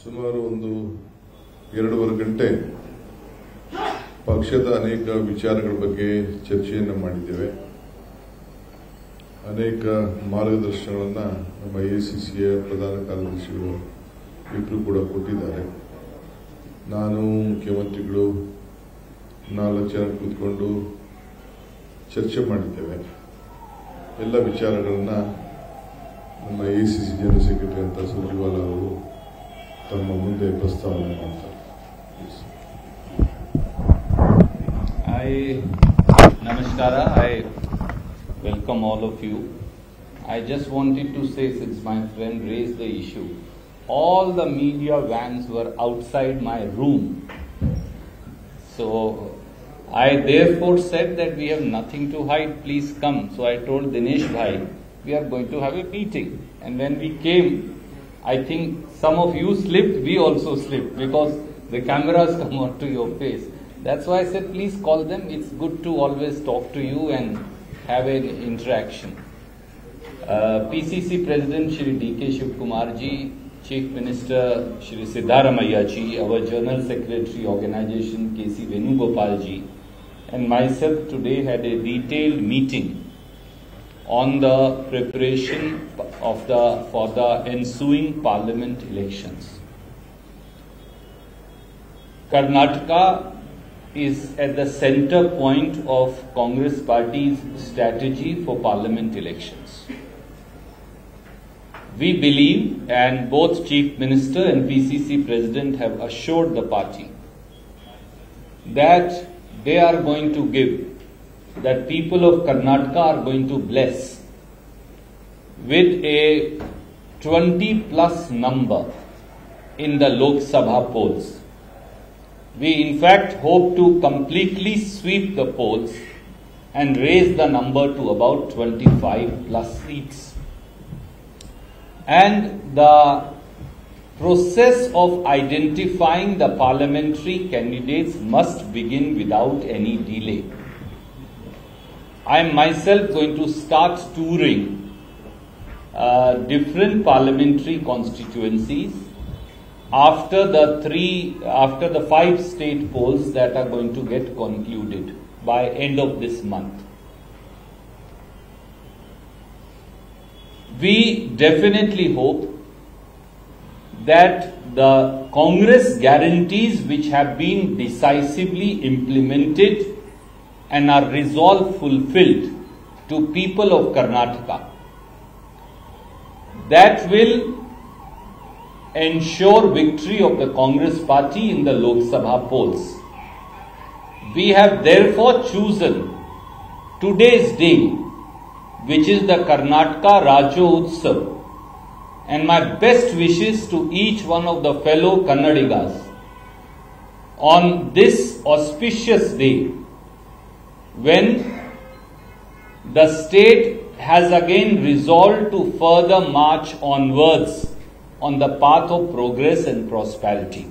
ಸುಮಾರು ಒಂದು 2.5 ಗಂಟೆ ಪಕ್ಷದ ಅನೇಕ ವಿಚಾರಗಳ ಬಗ್ಗೆ ಚರ್ಚೆಯನ್ನು ಮಾಡಿದ್ದೇವೆ. ಅನೇಕ ಮಾರ್ಗದರ್ಶನಗಳನ್ನು ನಮ್ಮ ಎಸಿಸಿಯ ಪ್ರಧಾನ ಕಾರ್ಯದರ್ಶಿಗಳು ಇಬ್ಬರು ಕೂಡ ಕೊಟ್ಟಿದ್ದಾರೆ. ನಾನು ಮುಖ್ಯಮಂತ್ರಿಗಳು 4 ಜನ ಕೂತ್ಕೊಂಡು ಚರ್ಚೆ ಮಾಡಿದ್ದೇವೆ. ಎಲ್ಲ ವಿಚಾರಗಳನ್ನು ನಮ್ಮ ಎಸಿಸಿ ಜನರಲ್ ಸೆಕ್ರೆಟರಿ ಅಂತ ಸುರ್ಜೇವಾಲಾ ಅವರು ತಮ್ಮ ಮುಂದೆ ಪ್ರಸ್ತಾವನೆ ಮಾಡ್ತಾರೆ. Namaskara. I welcome all of you. I just wanted to say, since my friend raised the issue, all the media vans were outside my room. So I therefore said that we have nothing to hide, please come. So I told Dinesh Bhai, we are going to have a meeting. And when we came, I think some of you slipped, we also slipped, because the cameras come on to your face. That's why I said, please call them. It's good to always talk to you and have an interaction. PCC President Shri D.K. Shivkumar ji, Chief Minister Shri Siddaramaiah ji, our General Secretary Organization K.C. Venugopal ji, and myself today had a detailed meeting on the preparation for the ensuing Parliament elections. Karnataka is at the center point of Congress Party's strategy for Parliament elections. We believe, and both Chief Minister and PCC President have assured the party, that they are going to give, that people of Karnataka are going to bless with a 20+ number in the Lok Sabha polls. We in fact hope to completely sweep the polls and raise the number to about 25+ seats. And the process of identifying the parliamentary candidates must begin without any delay. I am myself going to start touring different parliamentary constituencies after the 5 state polls that are going to get concluded by end of this month. We definitely hope that the Congress guarantees which have been decisively implemented and are resolved fulfilled to people of Karnataka, that will ensure victory of the Congress party in the Lok Sabha polls. We have therefore chosen today's day, which is the Karnataka Rajyo Utsav, and my best wishes to each one of the fellow Kannadigas on this auspicious day, when the state has again resolved to further march onwards on the path of progress and prosperity.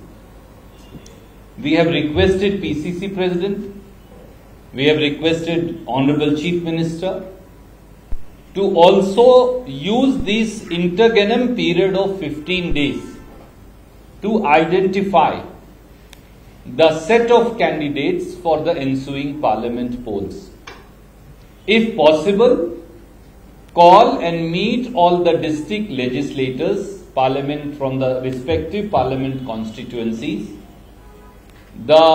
We have requested PCC President, we have requested Honorable Chief Minister to also use this interregnum period of 15 days to identify the set of candidates for the ensuing Parliament polls. If possible, call and meet all the district legislators, Parliament from the respective Parliament constituencies, the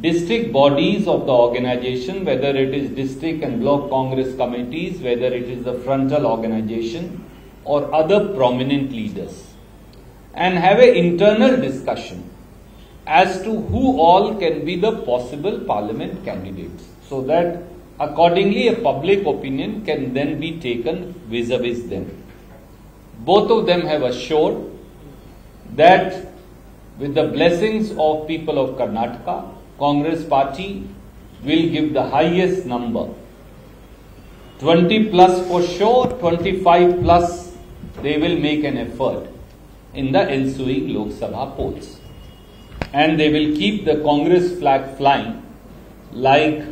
district bodies of the organization, whether it is district and block Congress committees, whether it is the frontal organization or other prominent leaders, and have an internal discussion as to who all can be the possible Parliament candidates, so that accordingly a public opinion can then be taken vis-a-vis them. Both of them have assured that with the blessings of people of Karnataka, Congress party will give the highest number. 20+ for sure, 25+ they will make an effort in the ensuing Lok Sabha polls. And they will keep the Congress flag flying like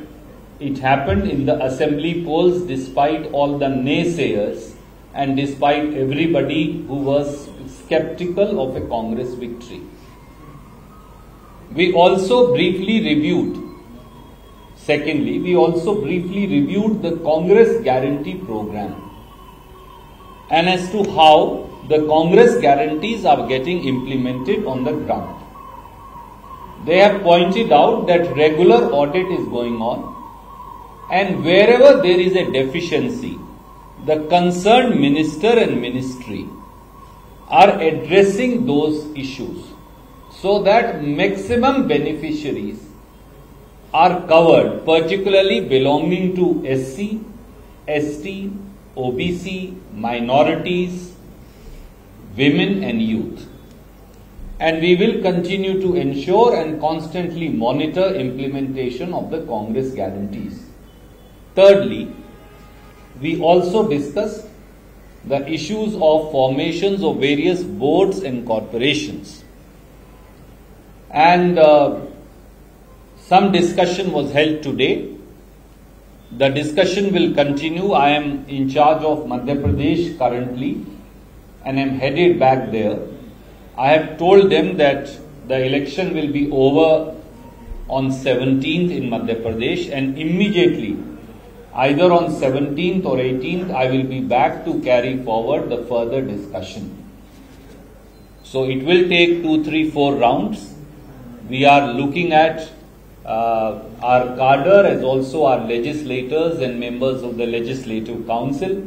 it happened in the assembly polls, despite all the naysayers and despite everybody who was skeptical of a Congress victory. We also briefly reviewed the Congress guarantee program and as to how the Congress guarantees are getting implemented on the ground. They have pointed out that regular audit is going on, and wherever there is a deficiency, the concerned minister and ministry are addressing those issues so that maximum beneficiaries are covered, particularly belonging to SC, ST, OBC, minorities, women and youth. And we will continue to ensure and constantly monitor implementation of the Congress guarantees. Thirdly, we also discussed the issues of formations of various boards and corporations. And some discussion was held today. The discussion will continue. I am in charge of Madhya Pradesh currently and am headed back there. I have told them that the election will be over on 17th in Madhya Pradesh, and immediately, either on 17th or 18th, I will be back to carry forward the further discussion. So it will take 2, 3, 4 rounds. We are looking at our cadre as also our legislators and members of the Legislative Council,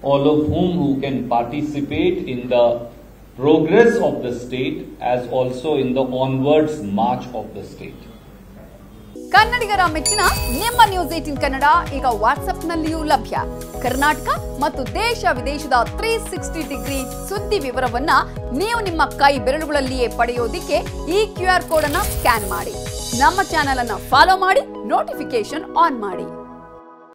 all of who can participate in the progress of the state as also in the onwards march of the state. ಕನ್ನಡಿಗರ ಮೆಚ್ಚಿನ ನಿಮ್ಮ news 18 Kannada ಈಗ WhatsApp ನಲ್ಲಿಯೂ ಲಭ್ಯ. ಕರ್ನಾಟಕ ಮತ್ತು ದೇಶ ವಿದೇಶದ 360 degree ಸುದ್ದಿ ವಿವರವನ್ನ ನೀವು ನಿಮ್ಮ ಕೈ ಬೆರಳುಗಳಲ್ಲಿಯೇ ಪಡೆಯೋದಿಕ್ಕೆ ಈ QR ಕೋಡ್ ಅನ್ನು ಸ್ಕ್ಯಾನ್ ಮಾಡಿ. ನಮ್ಮ ಚಾನೆಲ್ ಅನ್ನು ಫಾಲೋ ಮಾಡಿ, ನೋಟಿಫಿಕೇಶನ್ ಆನ್ ಮಾಡಿ.